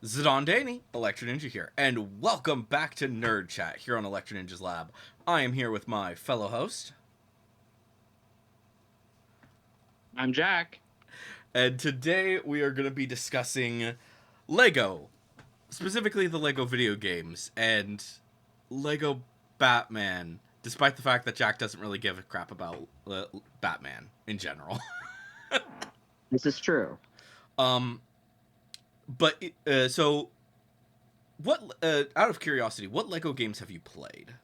Zidane Daney, Electro Ninja here, and welcome back to Nerd Chat here on Electro Ninja's Lab. I am here with my fellow host, I'm Jack. and today we are going to be discussing Lego, specifically the Lego video games, and Lego Batman, despite the fact that Jack doesn't really give a crap about Batman in general. This is true. um, but, so, what, out of curiosity, what Lego games have you played?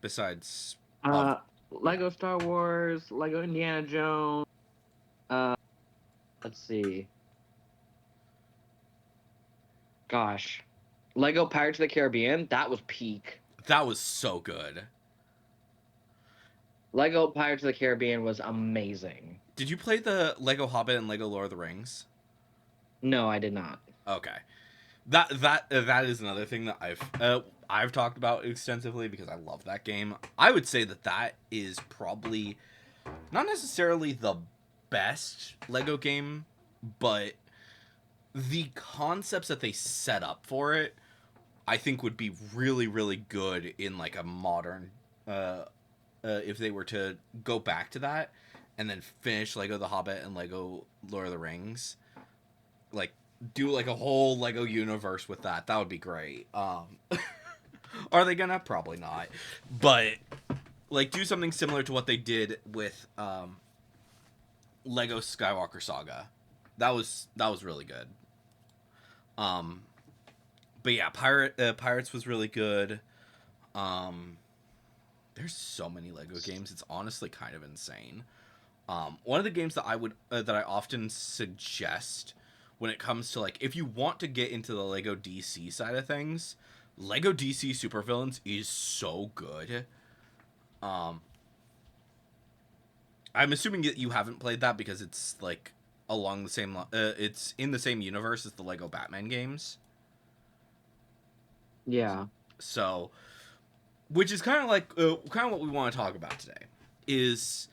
Besides, of, Uh, yeah. Lego Star Wars, Lego Indiana Jones. Uh, let's see. Gosh, Lego Pirates of the Caribbean. That was peak. That was so good. Lego Pirates of the Caribbean was amazing. Did you play the Lego Hobbit and Lego Lord of the Rings? No, I did not. Okay, that is another thing that I've talked about extensively because I love that game. I would say that that is probably not necessarily the best Lego game, but the concepts that they set up for it, I think would be really really good in like a modern if they were to go back to that and then finish Lego The Hobbit and Lego Lord of the Rings, like do like a whole Lego universe with that. That would be great. Are they gonna? Probably not. But like do something similar to what they did with Lego Skywalker Saga. That was really good. Um, but yeah, Pirates was really good. Um, there's so many Lego games. It's honestly kind of insane. One of the games that I often suggest when it comes to like if you want to get into the Lego DC side of things, Lego DC Supervillains is so good. Um, I'm assuming that you haven't played that because it's like along the same. It's in the same universe as the Lego Batman games. Yeah, So, which is kind of like kind of what we want to talk about today is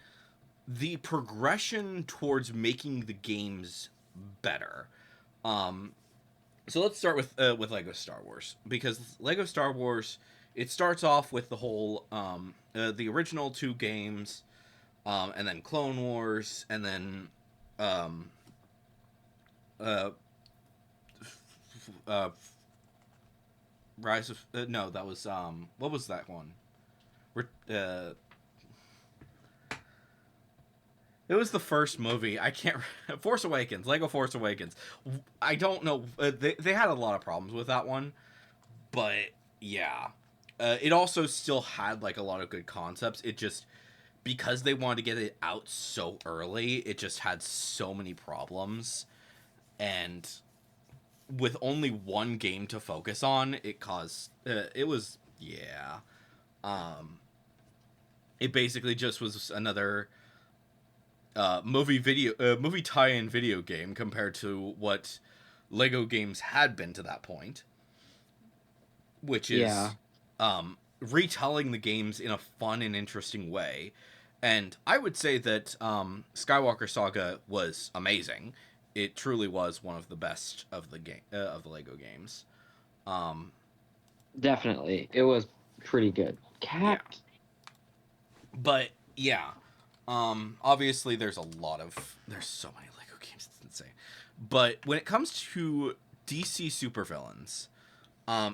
the progression towards making the games better. Um, so let's start with Lego Star Wars because Lego Star Wars it starts off with the whole the original two games, and then Clone Wars, and then um, uh, uh, Rise of no, that was what was that one? Uh, it was the first movie. I can't. Force Awakens, Lego Force Awakens. I don't know. They had a lot of problems with that one, but yeah, it also still had like a lot of good concepts. It just because they wanted to get it out so early, it just had so many problems, and with only one game to focus on, it caused. It was yeah. Um, it basically just was another movie tie-in video game compared to what Lego games had been to that point, which yeah, is retelling the games in a fun and interesting way. And I would say that Skywalker Saga was amazing. It truly was one of the best of the game of the Lego games. Um, definitely. It was pretty good. yeah, Cat. but yeah, obviously there's so many Lego games. It's insane. But when it comes to DC supervillains,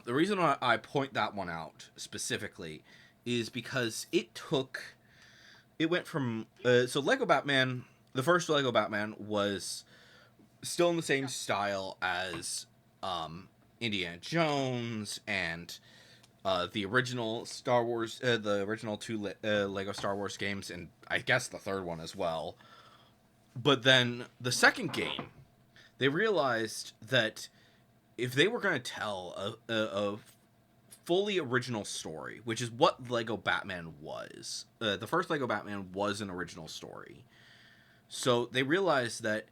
the reason why I point that one out specifically is because it went from so Lego Batman. The first Lego Batman was still in the same style as Indiana Jones and the original Star Wars, the original Lego Star Wars games, and I guess the third one as well. But then the second game, they realized that if they were going to tell a fully original story, which is what Lego Batman was. The first Lego Batman was an original story. So they realized that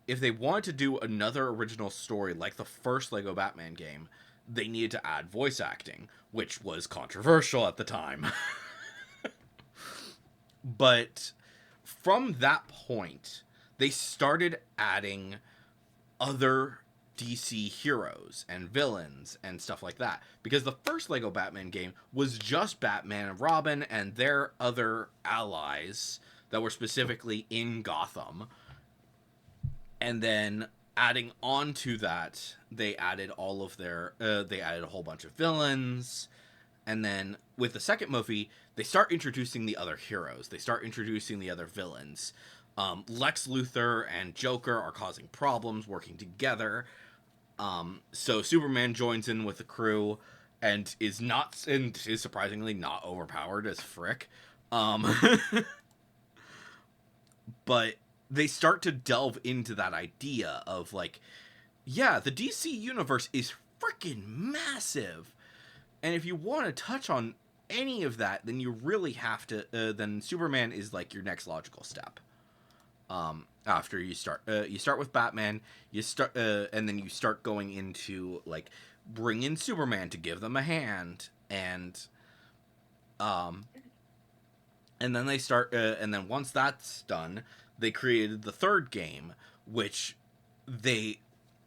if they wanted to do another original story like the first Lego Batman game, they needed to add voice acting, which was controversial at the time. But from that point, they started adding other DC heroes and villains and stuff like that. Because the first Lego Batman game was just Batman and Robin and their other allies that were specifically in Gotham. And then adding on to that, they added all of their they added a whole bunch of villains. And then with the second movie, they start introducing the other heroes. They start introducing the other villains. Lex Luthor and Joker are causing problems working together. So Superman joins in with the crew and is surprisingly not overpowered as Frick. Um, but they start to delve into that idea of like, yeah, the DC universe is freaking massive. And if you want to touch on any of that, then you really have to. Then Superman is like your next logical step. After you start with Batman, and then you start going into like bring in Superman to give them a hand, and then they start, and then once that's done, they created the third game, which they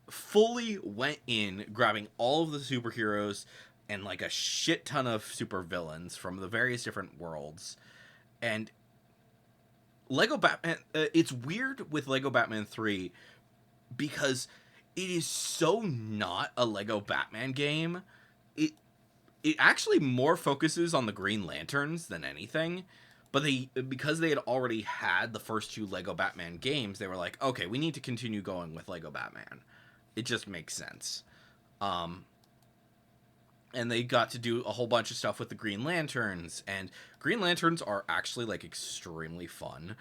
fully went in, grabbing all of the superheroes and like a shit ton of supervillains from the various different worlds. And Lego Batman, it's weird with Lego Batman 3 because it is so not a Lego Batman game. It actually more focuses on the Green Lanterns than anything. But because they had already had the first two Lego Batman games, they were like, okay, we need to continue going with Lego Batman. It just makes sense. And they got to do a whole bunch of stuff with the Green Lanterns, and Green Lanterns are actually like extremely fun,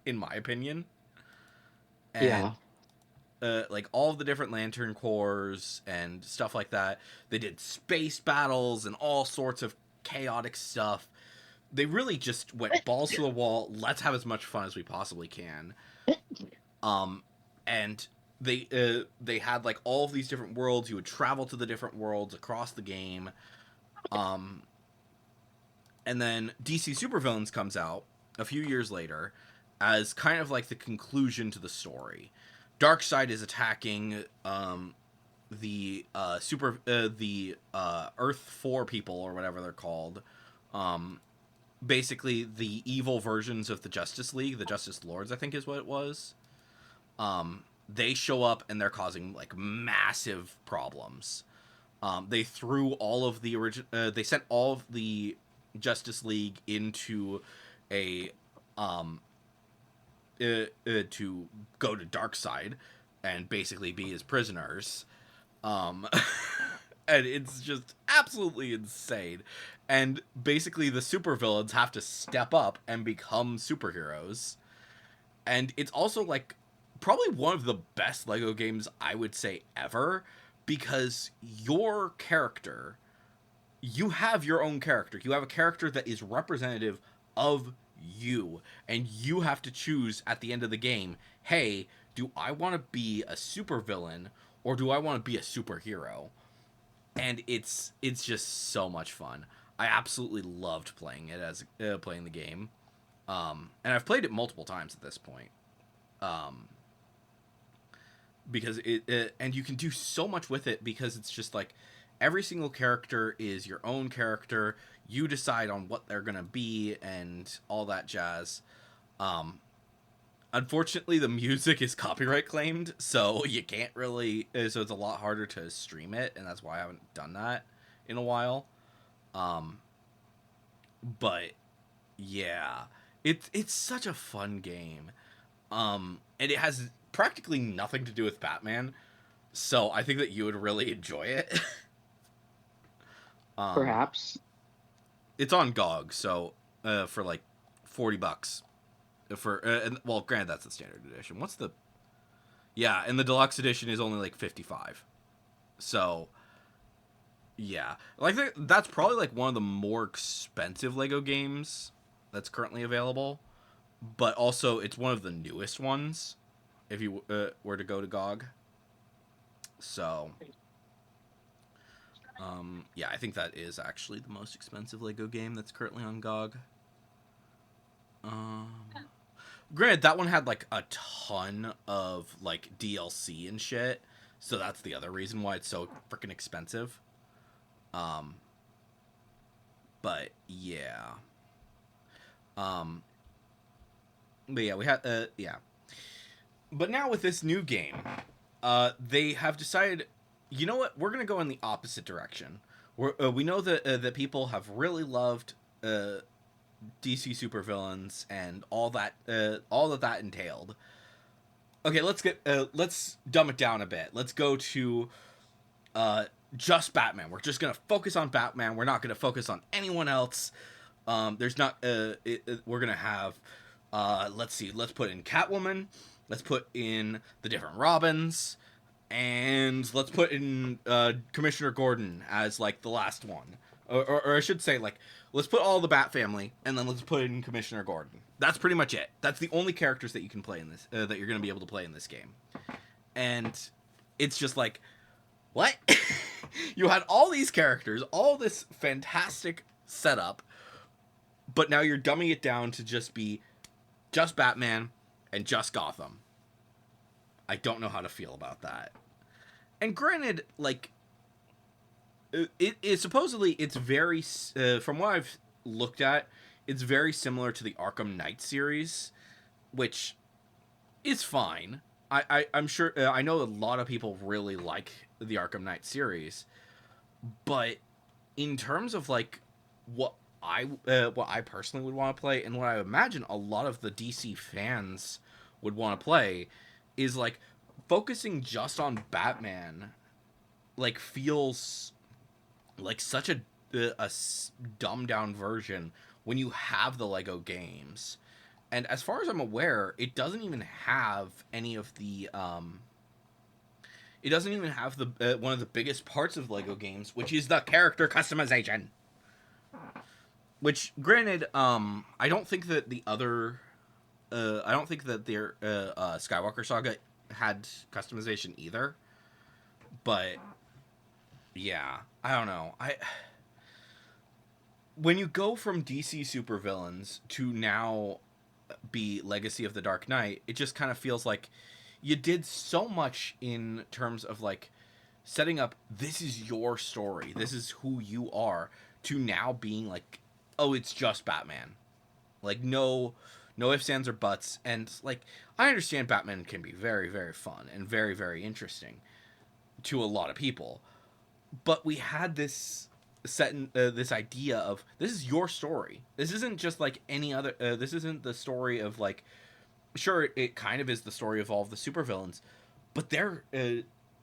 in my opinion. And like all of the different Lantern Corps and stuff like that, they did space battles and all sorts of chaotic stuff. They really just went balls to the wall. Let's have as much fun as we possibly can. And they had like all of these different worlds. You would travel to the different worlds across the game. And then DC Supervillains comes out a few years later as kind of like the conclusion to the story. Darkseid is attacking the Earth 4 people or whatever they're called. Basically the evil versions of the Justice League, the Justice Lords, I think is what it was. They show up and they're causing like massive problems. They threw all of the they sent all of the Justice League into a to go to Darkseid and basically be his prisoners. And it's just absolutely insane. And basically the supervillains have to step up and become superheroes. And it's also like probably one of the best Lego games I would say ever, because your character, you have your own character. You have a character that is representative of you, and you have to choose at the end of the game, hey, do I want to be a supervillain or do I want to be a superhero? And it's just so much fun. I absolutely loved playing it as playing the game. And I've played it multiple times at this point. Because and you can do so much with it, because it's just like every single character is your own character. You decide on what they're gonna be and all that jazz. Unfortunately, the music is copyright claimed, so you can't really. So it's a lot harder to stream it, and that's why I haven't done that in a while. But yeah, it's such a fun game. And it has practically nothing to do with Batman, so I think that you would really enjoy it. Perhaps. It's on GOG, so for like $40 for and, well, granted that's the standard edition. What's the and the deluxe edition is only like 55. So yeah, like that's probably like one of the more expensive Lego games that's currently available, but also it's one of the newest ones if you were to go to GOG. So yeah, I think that is actually the most expensive Lego game that's currently on GOG. Granted, that one had like a ton of like DLC and shit, so that's the other reason why it's so freaking expensive. Um, but yeah, um, but yeah, we had yeah. But now with this new game, they have decided, you know what? We're gonna go in the opposite direction. We know that people have really loved DC supervillains and all that that entailed. Okay, let's dumb it down a bit. Let's go to just Batman. We're just gonna focus on Batman. We're not gonna focus on anyone else. There's not. We're gonna have. Let's see. Let's put in Catwoman. Let's put in the different Robins, and let's put in Commissioner Gordon as like the last one, or I should say like let's put all the Bat family, and then let's put in Commissioner Gordon. That's pretty much it. That's the only characters that you can play in this that you're gonna be able to play in this game, and it's just like what you had all these characters, all this fantastic setup, but now you're dumbing it down to just be just Batman and just Gotham. I don't know how to feel about that. And granted, like it supposedly it's very from what I've looked at, it's very similar to the Arkham Knight series, which is fine. I'm sure I know a lot of people really like the Arkham Knight series, but in terms of like what what I personally would want to play and what I imagine a lot of the DC fans would want to play is like focusing just on Batman like feels like such a dumbed down version when you have the Lego games. And as far as I'm aware, it doesn't even have any of the it doesn't even have the one of the biggest parts of Lego games, which is the character customization. Which, granted, I don't think that the other, I don't think that their Skywalker Saga had customization either. But yeah, I don't know. When you go from DC supervillains to now be Legacy of the Dark Knight, it just kind of feels like you did so much in terms of like setting up this is your story, this is who you are, to now being like, oh, it's just Batman. Like no ifs, ands, or buts. And like I understand Batman can be very, very fun and very, very interesting to a lot of people, but we had this set in this idea of this is your story. This isn't just like any other. This isn't the story of like. Sure, it kind of is the story of all of the supervillains, but they're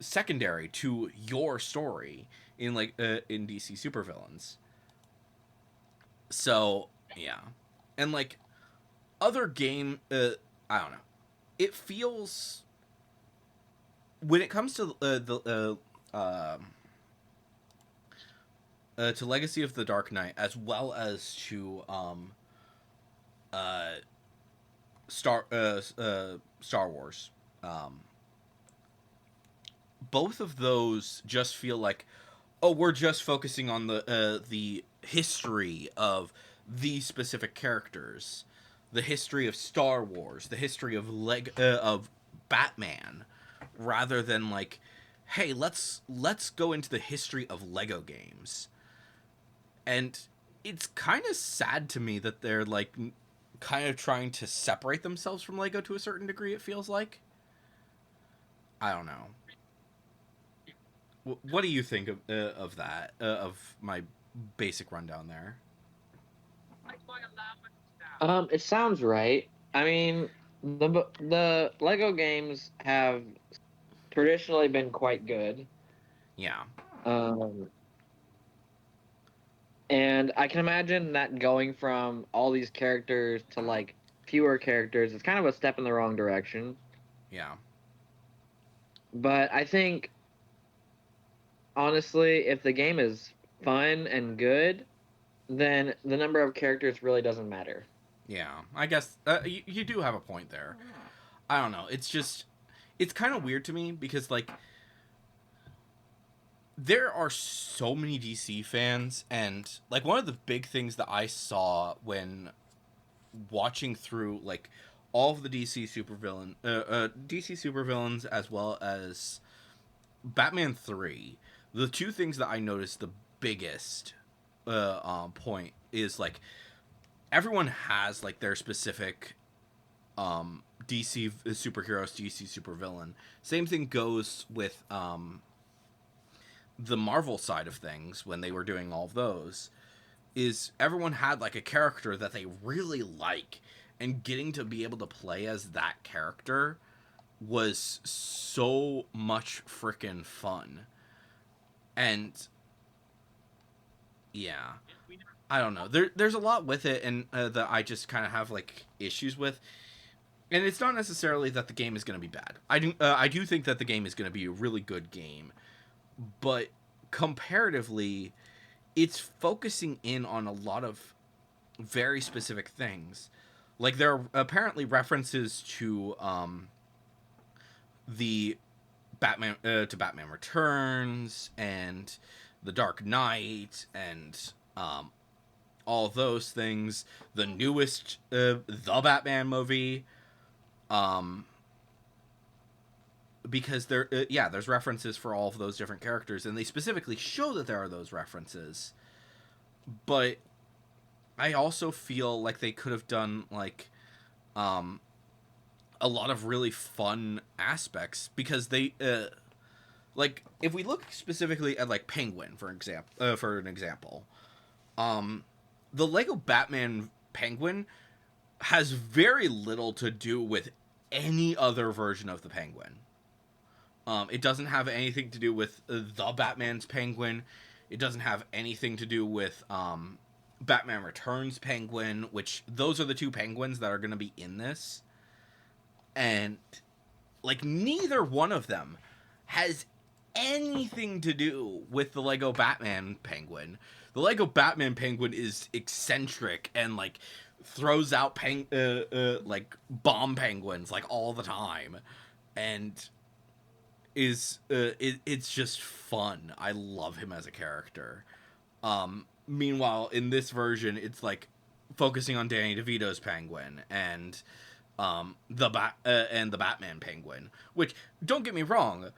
secondary to your story in like in DC supervillains. So yeah, and like other game, I don't know. It feels when it comes to to Legacy of the Dark Knight as well as to uh, Star Wars. Both of those just feel like, oh, we're just focusing on the history of these specific characters, the history of Star Wars, the history of Batman, rather than like, hey, let's go into the history of Lego games. And it's kind of sad to me that they're like kind of trying to separate themselves from Lego to a certain degree. It feels like. I don't know. What do you think of that? Of my basic rundown there? It sounds right. I mean, the Lego games have traditionally been quite good. Yeah. Um, and I can imagine that going from all these characters to like fewer characters is kind of a step in the wrong direction. Yeah. But I think honestly, if the game is fun and good, then the number of characters really doesn't matter. Yeah. I guess you do have a point there. I don't know. It's just it's kind of weird to me because like there are so many DC fans, and like one of the big things that I saw when watching through like all of the DC supervillains, as well as Batman 3, the two things that I noticed the biggest point is like everyone has like their specific DC superheroes, DC supervillain. Same thing goes with the Marvel side of things when they were doing all of those. Is everyone had like a character that they really like, and getting to be able to play as that character was so much freaking fun. And yeah, I don't know. There's a lot with it, and that I just kind of have like issues with. And it's not necessarily that the game is going to be bad. I do think that the game is going to be a really good game, but comparatively, it's focusing in on a lot of very specific things. Like there are apparently references to the Batman to Batman Returns and the Dark Knight and all those things. The newest the Batman movie, because there's references for all of those different characters, and they specifically show that there are those references. But I also feel like they could have done like a lot of really fun aspects, because they like if we look specifically at like Penguin for an example, the Lego Batman Penguin has very little to do with any other version of the Penguin. It doesn't have anything to do with the Batman's Penguin. It doesn't have anything to do with Batman Returns Penguin, which those are the two penguins that are going to be in this. And like neither one of them has anything to do with the Lego Batman Penguin. The Lego Batman Penguin is eccentric and like throws out like bomb penguins like all the time, and it's just fun. I love him as a character. Meanwhile, in this version, it's like focusing on Danny DeVito's Penguin and the Batman Penguin. Which, don't get me wrong,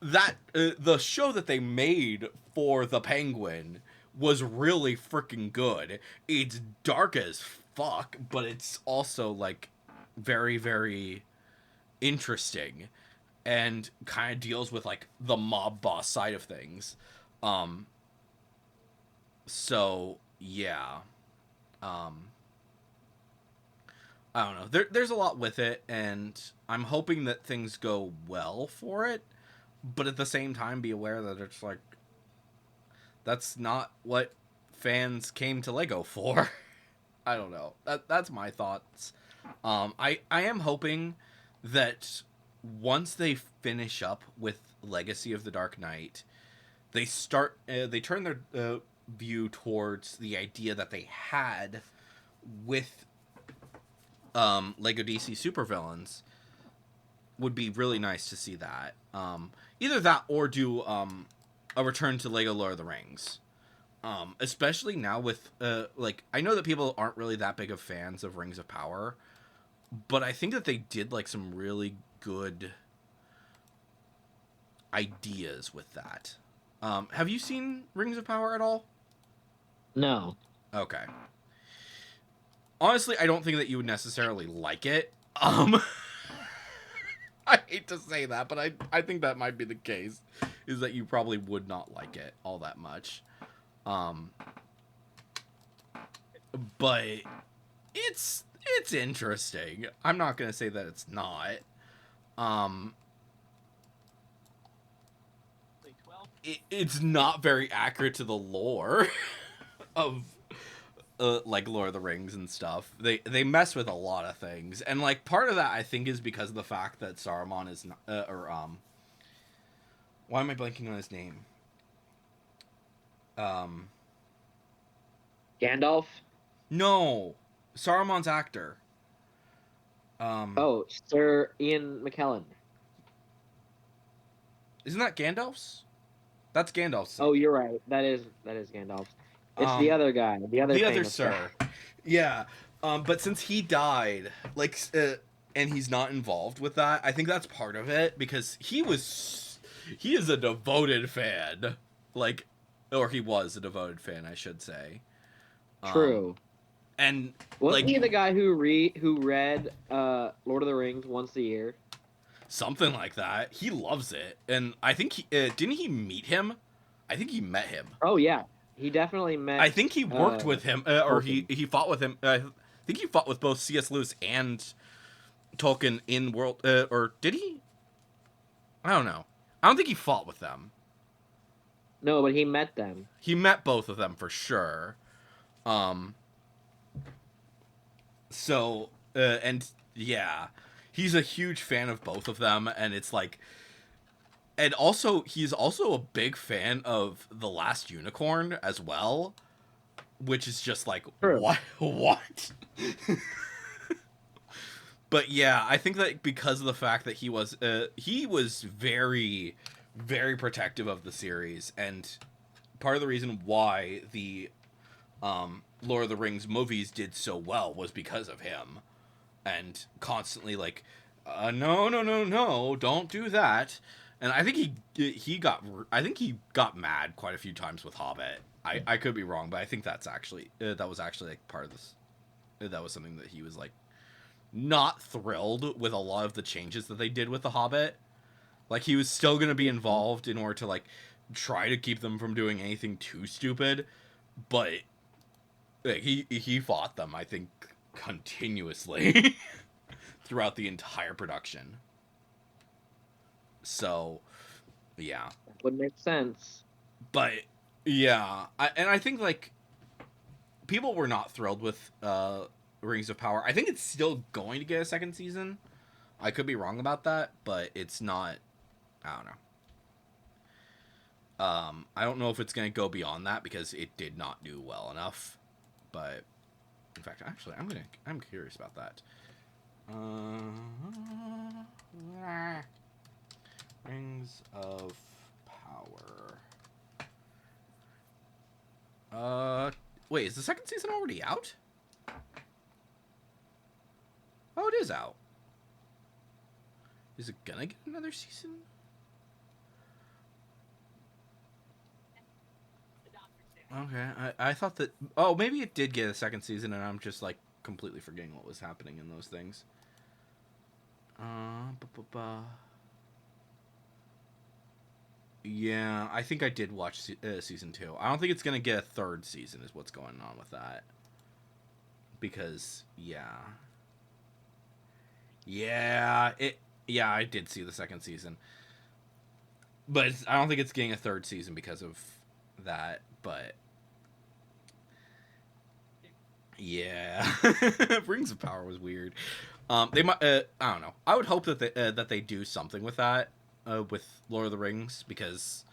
that the show that they made for the Penguin was really freaking good. It's dark as fuck, but it's also like very, very interesting, and kind of deals with like the mob boss side of things. So yeah. I don't know. There's a lot with it, and I'm hoping that things go well for it, but at the same time be aware that it's like that's not what fans came to Lego for. I don't know. That's my thoughts. I am hoping that once they finish up with Legacy of the Dark Knight, they turn their view towards the idea that they had with Lego DC Supervillains. Would be really nice to see that. Either that or do a return to Lego Lord of the Rings. Especially now with like I know that people aren't really that big of fans of Rings of Power, but I think that they did like some really good ideas with that. Have you seen Rings of Power at all? No. Okay. Honestly, I don't think that you would necessarily like it. I hate to say that, but I think that might be the case, is that you probably would not like it all that much. But it's interesting. I'm not gonna say that it's not. It's not very accurate to the lore of like Lord of the Rings and stuff. They mess with a lot of things, and like part of that I think is because of the fact that Saruman is not, why am I blanking on his name? Gandalf? No, Saruman's actor. Oh, Sir Ian McKellen. Isn't that Gandalf's? That's Gandalf's. Oh, you're right. That is Gandalf. It's the other guy, the other the other famous sir. guy. Yeah. But since he died, like, and he's not involved with that, I think that's part of it because he is a devoted fan, like, or he was a devoted fan, I should say. True. And Wasn't like he the guy who read Lord of the Rings once a year? something like that. He loves it, and I think he didn't he meet him. I think he met him. Oh yeah, he definitely I met. think he worked with him, or Tolkien. he fought with him. I think he fought with both C.S. Lewis and Tolkien in World, or did he? I don't know. I don't think he fought with them. No, but he met them. He met both of them for sure. Um. So, and yeah, he's a huge fan of both of them, and it's like, and also he's also a big fan of The Last Unicorn as well, which is just like True. what? But yeah, I think that because of the fact that he was very very protective of the series, and part of the reason why the Lord of the Rings movies did so well was because of him, and constantly like, no, no, no, no, don't do that. And I think he got mad quite a few times with Hobbit. I could be wrong, but I think that's actually that was actually like part of this. That was something that he was like not thrilled with a lot of the changes that they did with the Hobbit. Like he was still gonna be involved in order to like try to keep them from doing anything too stupid, but like, he fought them, I think, continuously throughout the entire production. So, yeah. That would make sense. But yeah, I think like people were not thrilled with Rings of Power. I think it's still going to get a second season. I could be wrong about that, but it's not. I don't know. I don't know if it's going to go beyond that because it did not do well enough. But in fact, actually, I'm curious about that. Rings of Power. Wait, is the second season already out? Oh, it is out. Is it gonna get another season? Okay, I thought that. Oh, maybe it did get a second season, and I'm just like completely forgetting what was happening in those things. Yeah, I think I did watch season 2. I don't think it's gonna get a third season. Is what's going on with that? Because yeah, I did see the second season, but I don't think it's getting a third season because of that. But yeah, Rings of Power was weird. They might. I don't know. I would hope that they do something with that, with Lord of the Rings, because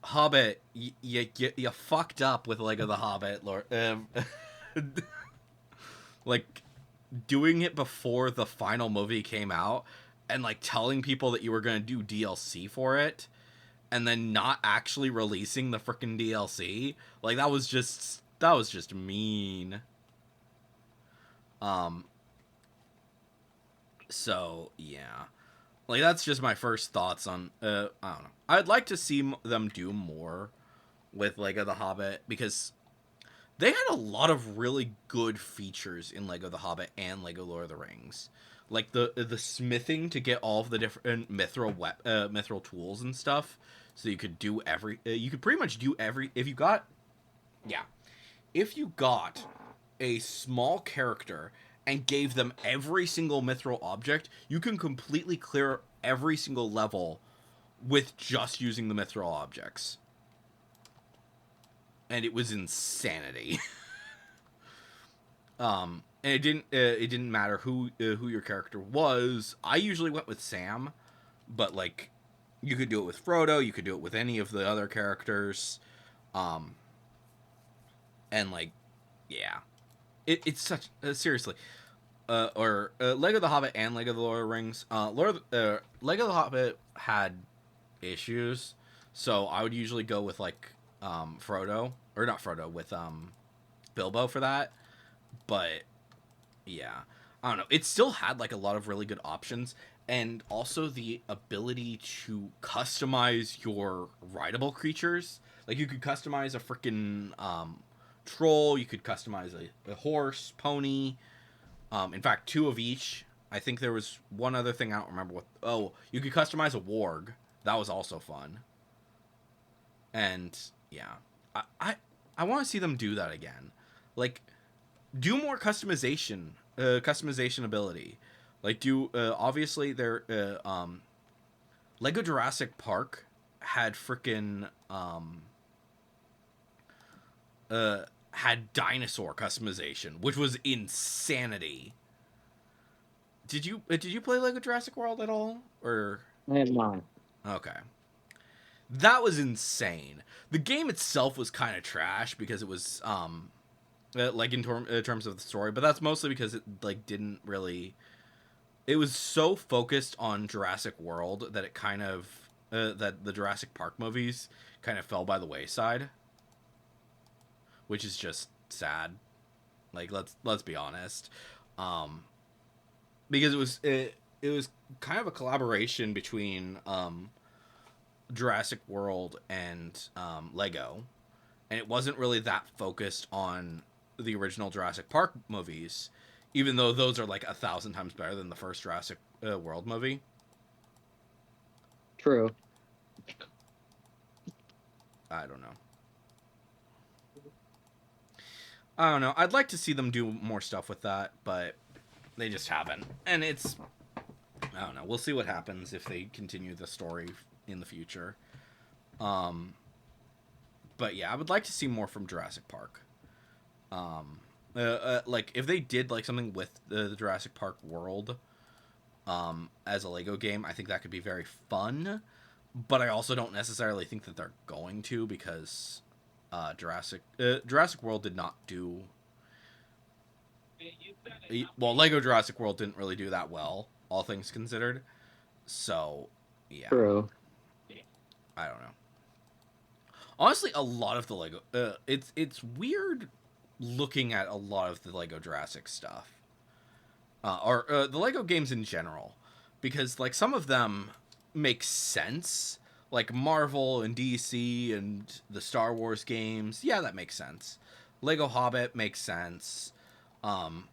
Hobbit, you fucked up with Lego the Hobbit, Lord. Like doing it before the final movie came out, and like telling people that you were gonna do DLC for it, and then not actually releasing the freaking DLC. Like that was just mean. So yeah, like that's just my first thoughts on. I don't know. I'd like to see them do more with Lego the Hobbit because they had a lot of really good features in Lego the Hobbit and Lego Lord of the Rings, like the smithing to get all of the different mithril tools and stuff, so you could do you could pretty much do every if you got a small character and gave them every single mithril object, you can completely clear every single level with just using the mithril objects. And it was insanity. And it didn't matter who your character was. I usually went with Sam, but like you could do it with Frodo, you could do it with any of the other characters. And like yeah. It's such seriously. Lego the Hobbit and Lego the Lord of the Rings. Lego the Hobbit had issues, so I would usually go with like Frodo, or not Frodo, with Bilbo for that. But Yeah. I don't know. It still had like a lot of really good options and also the ability to customize your rideable creatures. Like you could customize a freaking troll, you could customize a horse, pony. In fact, two of each. I think there was one other thing I don't remember what. Oh, you could customize a warg. That was also fun. And yeah, I I, I want to see them do that again. Like do more customization ability. Like do obviously their Lego Jurassic Park had freaking had dinosaur customization, which was insanity. Did you play Lego Jurassic World at all or I have not. okay? That was insane. The game itself was kind of trash because it was like in terms of the story, but that's mostly because it like didn't really. It was so focused on Jurassic World that it kind of that the Jurassic Park movies kind of fell by the wayside, which is just sad. Like let's be honest, um, because it was kind of a collaboration between Jurassic World and Lego, and it wasn't really that focused on the original Jurassic Park movies, even though those are like 1,000 times better than the first Jurassic World movie. True. I don't know. I don't know. I'd like to see them do more stuff with that, but they just haven't. And it's I don't know. We'll see what happens if they continue the story in the future. Um, but yeah, I would like to see more from Jurassic Park. Like if they did like something with the Jurassic Park world, as a Lego game, I think that could be very fun. But I also don't necessarily think that they're going to because Jurassic World did not do well. Lego Jurassic World didn't really do that well, all things considered. So yeah, True. I don't know. Honestly, a lot of the Lego, it's weird looking at a lot of the Lego Jurassic stuff, or the Lego games in general, because like some of them make sense, like Marvel and DC and the Star Wars games. Yeah, that makes sense. Lego Hobbit makes sense, um,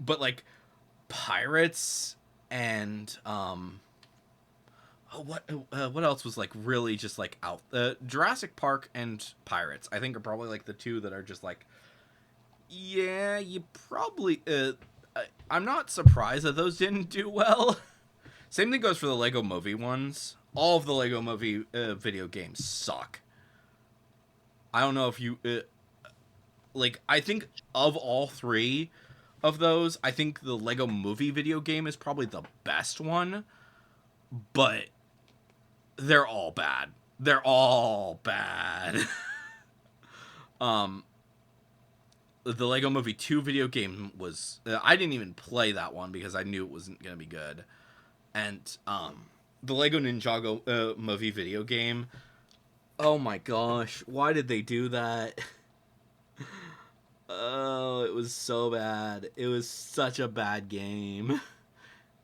but like Pirates and what else was like really just like out Jurassic Park and Pirates I think are probably like the two that are just like yeah you probably I'm not surprised that those didn't do well. Same thing goes for the Lego Movie ones. All of the Lego Movie video games suck. I don't know if you like I think of all three of those I think the Lego Movie video game is probably the best one, but they're all bad. They're all bad. um, the Lego Movie 2 video game was I didn't even play that one because I knew it wasn't gonna be good. And the Lego Ninjago movie video game. Oh my gosh, why did they do that? Oh, it was so bad. It was such a bad game.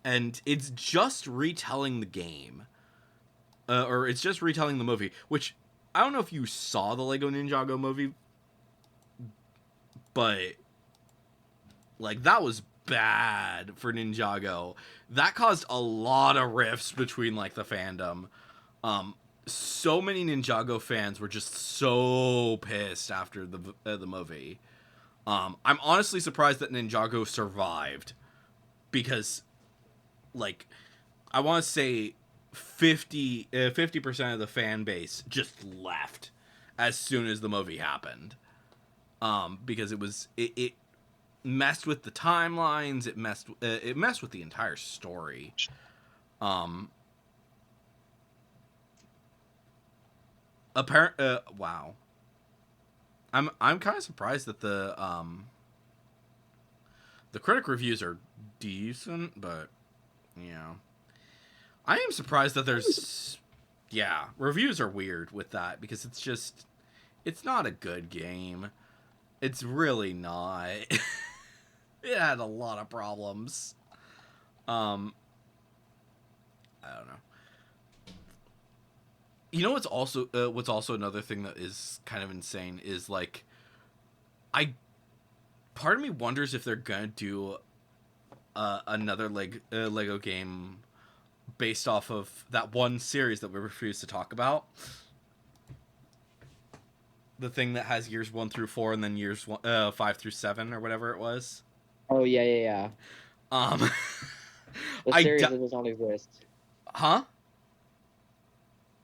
And it's just retelling the game. Or it's just retelling the movie, which I don't know if you saw the Lego Ninjago movie, but like that was bad for Ninjago. That caused a lot of rifts between like the fandom. So many Ninjago fans were just so pissed after the movie. I'm honestly surprised that Ninjago survived because like I want to say 50% of the fan base just left as soon as the movie happened, because it messed with the timelines, it messed with the entire story. um Wow, I'm kind of surprised that the critic reviews are decent, but yeah, I am surprised that there's yeah, reviews are weird with that because it's not a good game. It's really not. It had a lot of problems. Um, I don't know. You know what's also another thing that is kind of insane is like I part of me wonders if they're gonna do another Lego game based off of that one series that we refuse to talk about. The thing that has years 1 through 4 and then years 5 through 7 or whatever it was. Oh yeah, yeah, yeah. Um, The I series d- that does not exist. huh?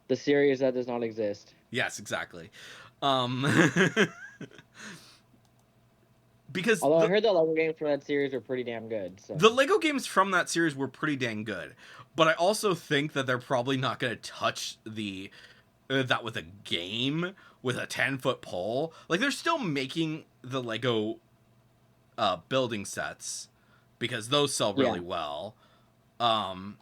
The series that does not exist. Yes, exactly. Um, because Although I heard the Lego games for that series are pretty damn good. the So Lego games from that series were pretty dang good, but I also think that they're probably not going to touch the that with a game with a 10-foot pole. Like they're still making the Lego building sets because those sell yeah, really well. Um,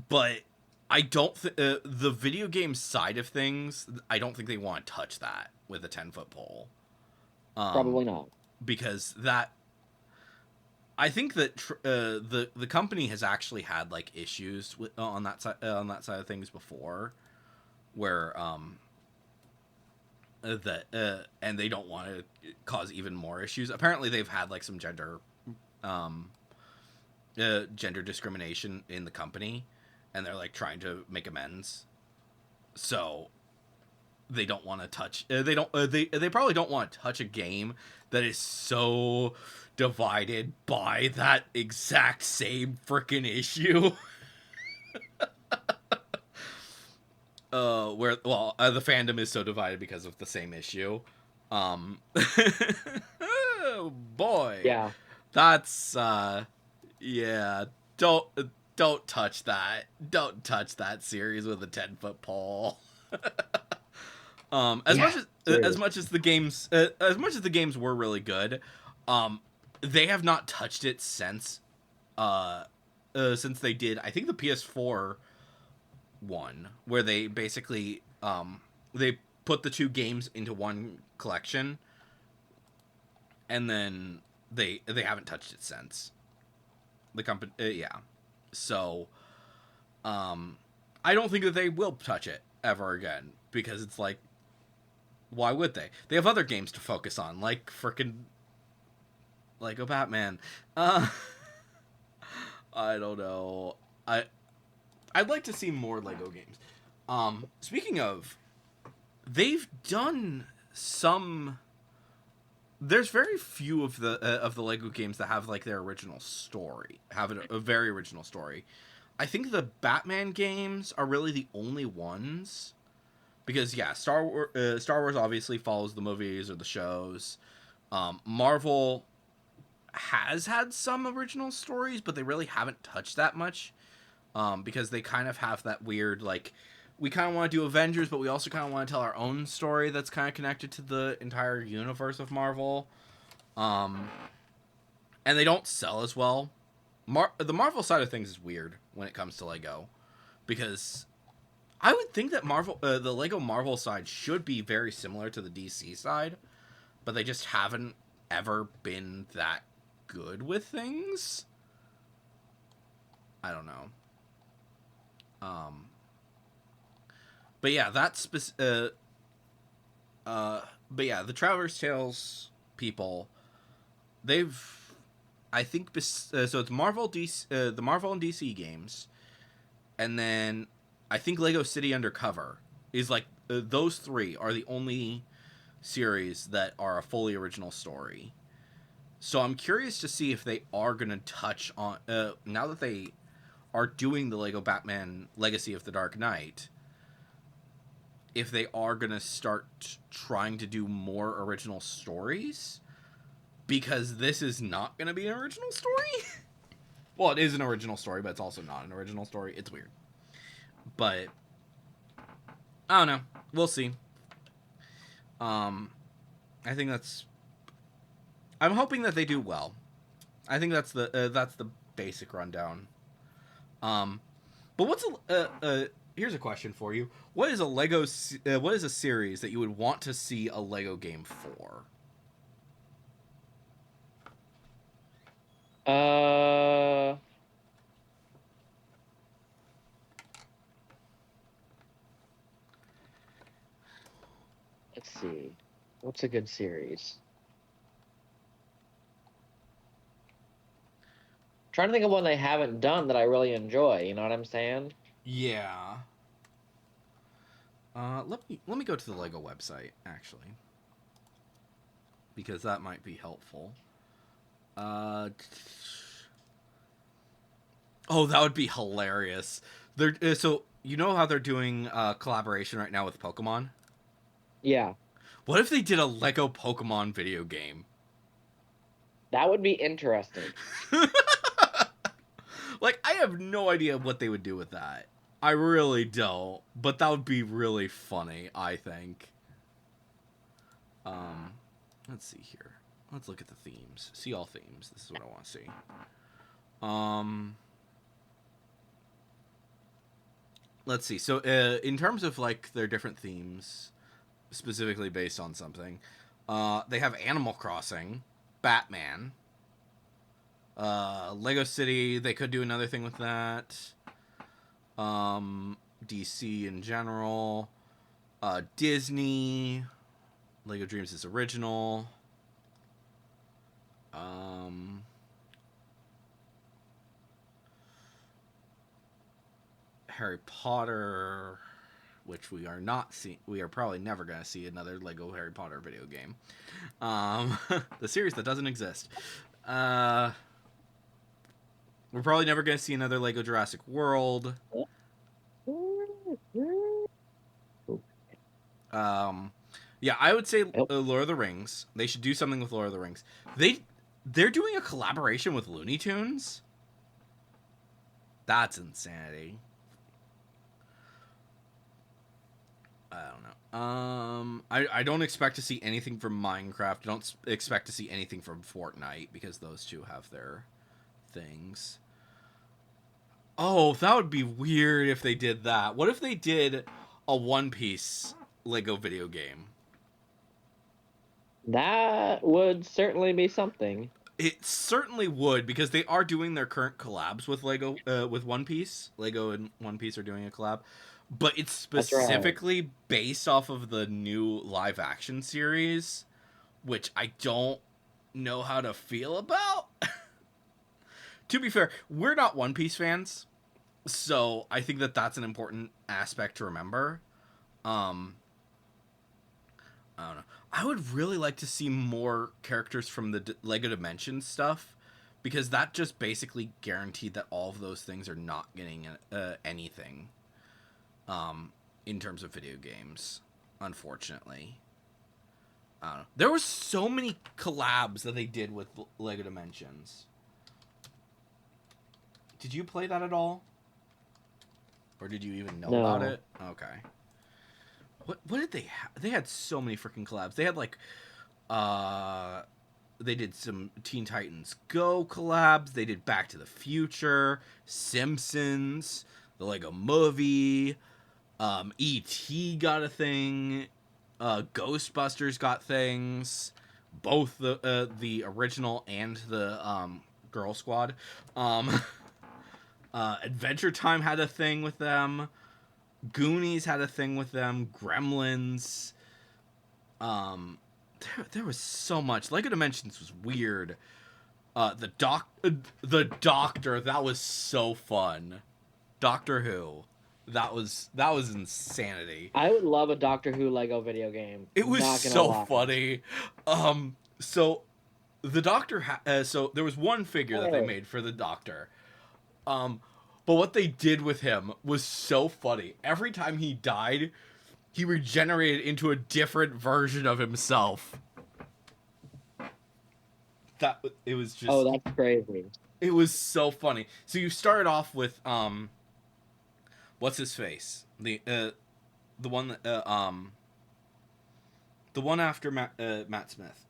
but I don't the video game side of things. I don't think they want to touch that with a 10-foot pole. probably not. Because that I think that the company has actually had like issues with, on that side of things before, where that and they don't want to cause even more issues. Apparently, they've had like some um gender discrimination in the company, and they're like trying to make amends. So they don't want to touch. They probably don't want to touch a game that is so divided by that exact same freaking issue. Where the fandom is so divided because of the same issue. Oh, boy, Yeah, that's yeah. Don't don't touch that. Don't touch that series with a 10-foot pole. As yeah, much seriously. as much as the games were really good, um, they have not touched it since they did. I think the PS4 one, where they basically they put the two games into one collection, and then they haven't touched it since. The company, yeah. So, um, I don't think that they will touch it ever again because it's like, why would they? They have other games to focus on, like freaking Lego Batman. Uh, I don't know. I'd like to see more Lego games. Speaking of, they've done some. There's very few of the Lego games that have like their original story, have a very original story. I think the Batman games are really the only ones because yeah, Star Wars obviously follows the movies or the shows. Marvel has had some original stories, but they really haven't touched that much because they kind of have that weird like we kind of want to do Avengers, but we also kind of want to tell our own story that's kind of connected to the entire universe of Marvel. Um, and they don't sell as well. The Marvel side of things is weird when it comes to Lego because I would think that the Lego Marvel side should be very similar to the DC side, but they just haven't ever been that good with things. I don't know. Um, but yeah, but yeah, the Traverse Tales people, they've, I think, so it's Marvel, DC, the Marvel and DC games, and then I think Lego City Undercover is like those three are the only series that are a fully original story. So I'm curious to see if they are going to touch on now that they are doing the Lego Batman Legacy of the Dark Knight, if they are going to start trying to do more original stories because this is not going to be an original story. Well, it is an original story, but it's also not an original story. It's weird. But I don't know. We'll see. Um I think that's I'm hoping that they do well. I think that's the basic rundown. Um but what's here's a question for you. What is what is a series that you would want to see a Lego game for? Uh, let's see. What's a good series? Trying to think of one they haven't done that I really enjoy. You know what I'm saying? Yeah. Let me go to the Lego website actually, because that might be helpful. Uh, oh, that would be hilarious. They're so you know how they're doing collaboration right now with Pokemon. Yeah, What if they did a Lego Pokemon video game? that would be interesting. Like, I have no idea what they would do with that. I really don't. But that would be really funny, I think. Um, let's see here. Let's look at the themes. See all themes. This is what I want to see. Um, let's see. So, in terms of like their different themes, specifically based on something, they have Animal Crossing, Batman, Lego City. They could do another thing with that. DC in general, Disney, Lego Dreams is original. Harry Potter, which we are not see. We are probably never going to see another Lego Harry Potter video game. The series that doesn't exist. We're probably never going to see another Lego Jurassic World. Yeah, I would say Lord of the Rings. They should do something with Lord of the Rings. They're doing a collaboration with Looney Tunes. That's insanity. I don't know. I don't expect to see anything from Minecraft. I don't expect to see anything from Fortnite because those two have their things. Oh, that would be weird if they did that. What if they did a One Piece Lego video game? That would certainly be something. It certainly would, because they are doing their current collabs with Lego, with One Piece. Lego and One Piece are doing a collab, but it's That's right. specifically based off of the new live action series, which I don't know how to feel about. To be fair, we're not One Piece fans, so I think that that's an important aspect to remember. Um, I don't know. I would really like to see more characters from the Lego Dimensions stuff, because that just basically guaranteed that all of those things are not getting anything in terms of video games, unfortunately. I don't know. There was so many collabs that they did with Lego Dimensions. Did you play that at all? Or did you even know about No. it? Okay. What did they have? They had so many freaking collabs. They had like uh they did some Teen Titans Go collabs. They did Back to the Future, Simpsons, the Lego Movie, E.T. got a thing, Ghostbusters got things, both the original and the Girl Squad. Um, Adventure Time had a thing with them. Goonies had a thing with them. Gremlins. There was so much. Lego Dimensions was weird. The Doctor, that was so fun. Doctor Who, that was insanity. I would love a Doctor Who Lego video game. It was Not gonna so lie. funny. So the Doctor, so there was one figure that they Hey. made for the Doctor. But what they did with him was so funny. Every time he died, he regenerated into a different version of himself. That it was Oh, just that's crazy. it was so funny. So you started off with what's his face? The one that the one after Matt Smith.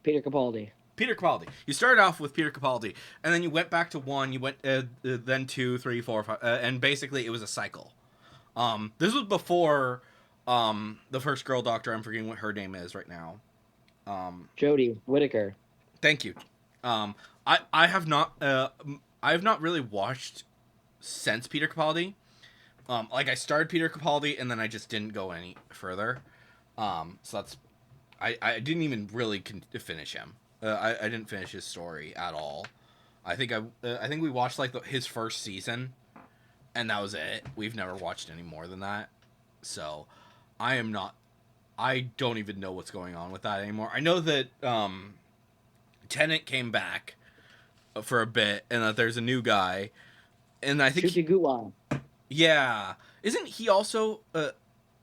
Peter Capaldi. Peter Capaldi. You started off with Peter Capaldi, and then you went back to one. You went then two, three, four, five, and basically it was a cycle. This was before the first girl doctor. I'm forgetting what her name is right now. Jodie Whittaker. Thank you. Um, I have not I have not really watched since Peter Capaldi. Like I started Peter Capaldi and then I just didn't go any further. So that's I didn't even really finish him. I didn't finish his story at all. I think we watched like his first season, and that was it. We've never watched any more than that. So I am not. I don't even know what's going on with that anymore. I know that Tennant came back for a bit, and that there's a new guy, and I think Shuki Guwa. yeah, isn't he also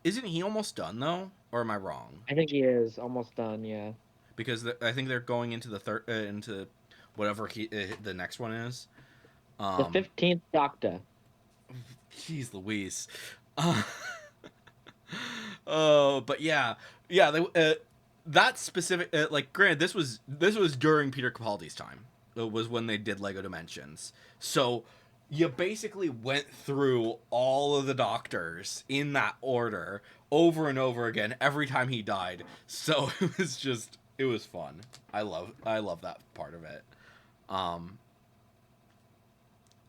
isn't he almost done though, or am I wrong? I think he is almost done. Yeah. Because I think they're going into the third into whatever the next one is. The Um, 15th Doctor. Jeez Louise. Uh, but yeah, yeah. That specific, like, granted, this was during Peter Capaldi's time. It was when they did Lego Dimensions. So you basically went through all of the Doctors in that order over and over again every time he died. So it was fun. I love that part of it. Um,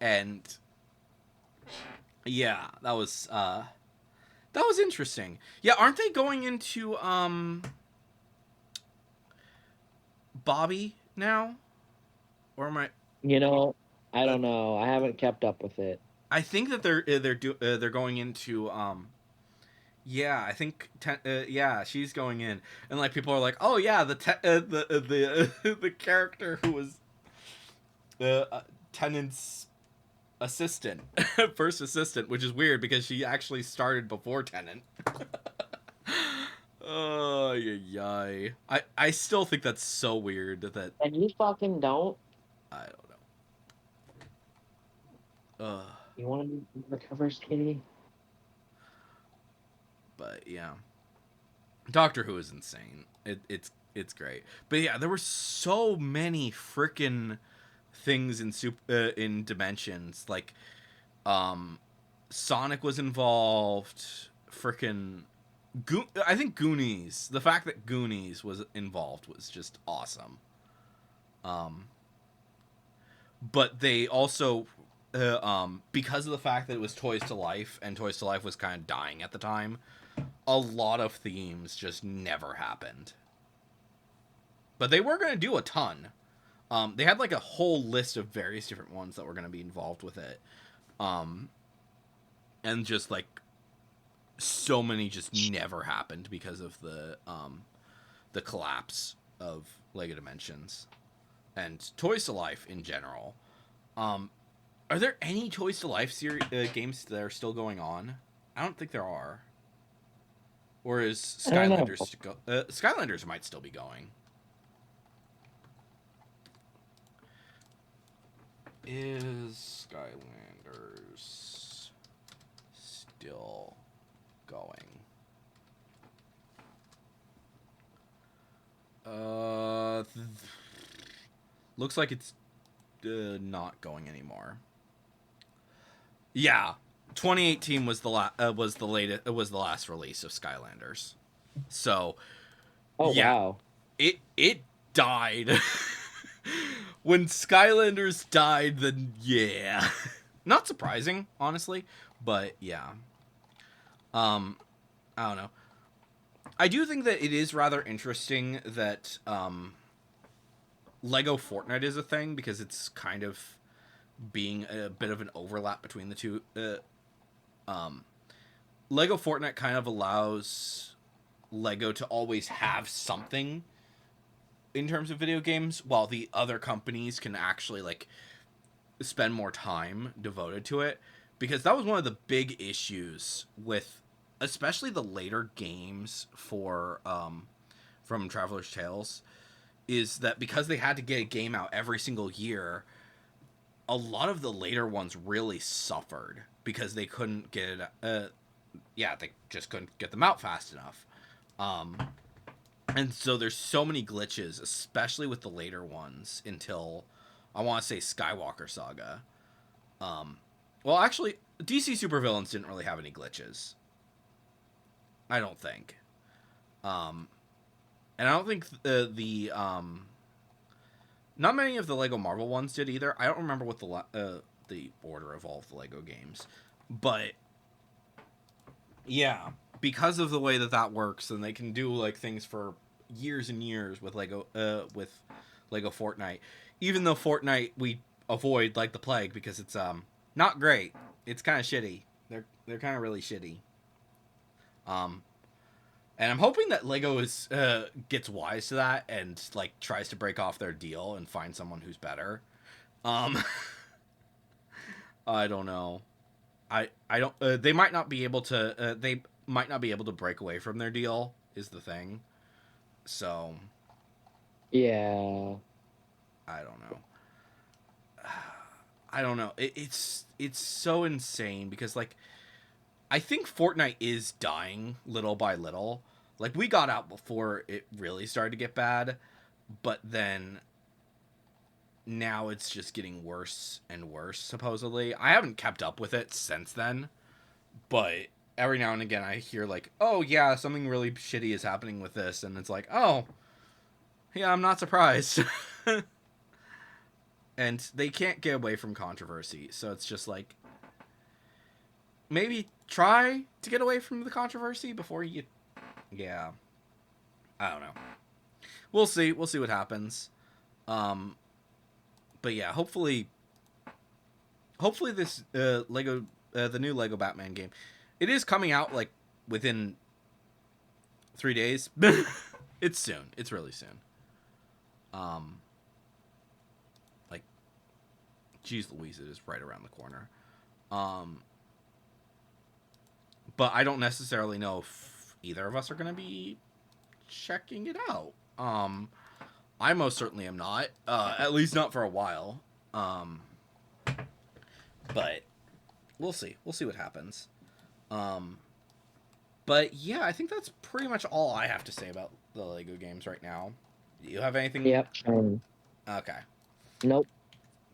and yeah, that was interesting. Yeah, aren't they going into Bobby now? Or am I? You know, I Uh, don't know. I haven't kept up with it. I think that they're going into yeah, I think yeah, she's going in, and like people are like, oh yeah, the the character who was Tennant's assistant, first assistant, which is weird because she actually started before Tennant. Oh, yay. I still think that's so weird that And you fucking don't. I don't know. You want to be recovers, kitty? But yeah, Doctor Who is insane. It's great. But yeah, there were so many freaking things in Dimensions. Like, Sonic was involved. Freaking I think Goonies. The fact that Goonies was involved was just awesome. Um, but they also, because of the fact that it was Toys to Life and Toys to Life was kind of dying at the time, a lot of themes just never happened. But they were going to do a ton. They had like a whole list of various different ones that were going to be involved with it. Um, and just like so many just never happened because of the collapse of Lego Dimensions and Toys to Life in general. Um, are there any Toys to Life games that are still going on? I don't think there are. Or is I don't know. Skylanders Skylanders might still be going. Is Skylanders still going? Looks like it's not going anymore. Yeah, 2018 was the last release of Skylanders. So Oh yeah, wow. it died. When Skylanders died, then yeah, not surprising, honestly, but yeah. Um, I don't know. I do think that it is rather interesting that Lego Fortnite is a thing because it's kind of being a bit of an overlap between the two. Um, Lego Fortnite kind of allows Lego to always have something in terms of video games, while the other companies can actually like spend more time devoted to it. Because that was one of the big issues with, especially the later games for from Traveler's Tales, is that because they had to get a game out every single year, a lot of the later ones really suffered because they couldn't get it. Yeah, they just couldn't get them out fast enough. Um, and so there's so many glitches, especially with the later ones, until I want to say Skywalker Saga. Well, actually, DC Supervillains didn't really have any glitches. I don't think. And I don't think Not many of the Lego Marvel ones did either. I don't remember what the order of all of the Lego games, but yeah, because of the way that works, and they can do like things for years and years with Lego Fortnite. Even though Fortnite we avoid like the plague because it's not great. It's kind of shitty. They're kind of really shitty. And I'm hoping that Lego gets wise to that and like tries to break off their deal and find someone who's better. Um, I don't know. I don't. They might not be able to. They might not be able to break away from their deal. Is the thing. So. Yeah. I don't know. I don't know. It's so insane because like I think Fortnite is dying little by little. Like we got out before it really started to get bad, but then now it's just getting worse and worse supposedly. I haven't kept up with it since then, but every now and again I hear like, "Oh yeah, something really shitty is happening with this." And it's like, "Oh, yeah, I'm not surprised." And they can't get away from controversy. So it's just like maybe try to get away from the controversy before you yeah. I don't know. We'll see. We'll see what happens. But yeah, hopefully this Lego the new Lego Batman game. It is coming out like within 3 days. It's soon. It's really soon. Like geez Louise, it is right around the corner. But I don't necessarily know if either of us are going to be checking it out. I most certainly am not. At least not for a while. But we'll see. We'll see what happens. But yeah, I think that's pretty much all I have to say about the Lego games right now. Do you have anything? Yep. Okay. Nope.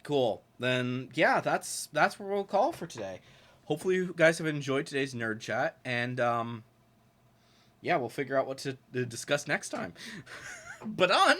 Cool. Then yeah, that's what we'll call for today. Hopefully you guys have enjoyed today's nerd chat, and yeah, we'll figure out what to discuss next time. But on